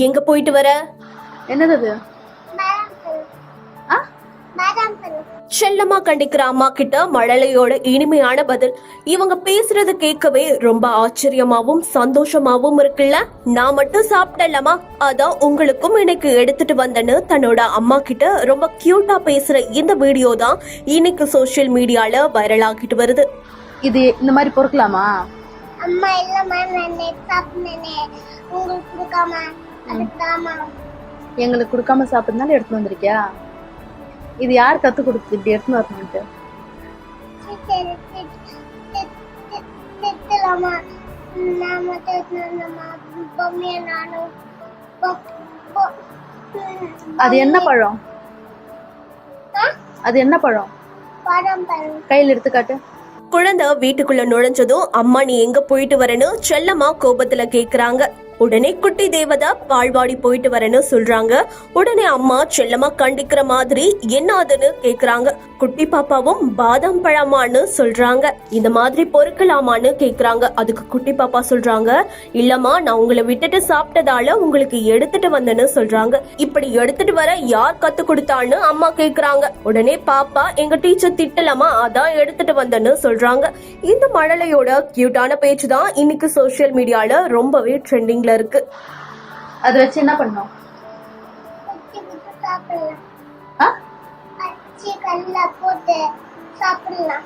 எங்க போயிட்டு வர? என்னது அது? செல்லமா கண்டிக்கிற அம்மா கிட்ட மழலையோட இனிமையான பதில். இவங்க பேசுறது கேட்கவே ரொம்ப ஆச்சரியமாவும் சந்தோஷமாவும் இருக்குல்ல. நான் மட்டும் சாப்பிடலாமா, அதான் உங்களுக்கும் இன்னைக்கு எடுத்துட்டு வந்தேன்னு தன்னோட அம்மா கிட்ட ரொம்ப கியூட்டா பேசுற இந்த வீடியோ தான் இன்னைக்கு சோசியல் மீடியால வைரல் ஆகிட்டு வருது. இது இந்த மாதிரி பொறுக்கலாமா? அம்மா இல்லம்மா, நான் சாப்பிட்டேனே, உங்களுக்கு கொடுக்காம அதுதாம்மா. எங்களுக்கு கொடுக்காம சாப்பிட்டதுனால எடுத்து வந்திருக்கியா? இது யார் கத்து கொடுத்து இப்படி எடுத்து வரணும்ட்டு? அது என்ன பழம்? அது என்ன பழம்? கையில் எடுத்து காட்டு. குழந்தை வீட்டுக்குள்ள நுழைஞ்சதும் அம்மா நீ எங்க போயிட்டு வரேன்னு செல்லமா கோபத்துல கேக்குறாங்க. உடனே குட்டி தேவதா பால்வாடி போயிட்டு வரேன்னு சொல்றாங்க. உடனே அம்மா செல்லமா கண்டிக்கிற மாதிரி என்ன ஆதுன்னு கேக்குறாங்க. குட்டி பாப்பாவும் பாதாம் பழமான்னு சொல்றாங்க. இந்த மாதிரி பொறுக்கலாமான்னு கேக்குறாங்க. அதுக்கு குட்டி பாப்பா சொல்றாங்க, இல்லம்மா நான் உங்களை விட்டுட்டு சாப்பிட்டதால உங்களுக்கு எடுத்துட்டு வந்தேன்னு சொல்றாங்க. இப்படி எடுத்துட்டு வர யார் கத்து கொடுத்தான்னு அம்மா கேக்குறாங்க. உடனே பாப்பா எங்க டீச்சர் திட்டலாமா, அதான் எடுத்துட்டு வந்தேன்னு சொல்றாங்க. இந்த மழலையோட கியூட்டான பேச்சு தான் இன்னைக்கு சோசியல் மீடியால ரொம்பவே ட்ரெண்டிங்ல இருக்கு. அதை வச்சு என்ன பண்ணோம்? சாப்பிடலாம்.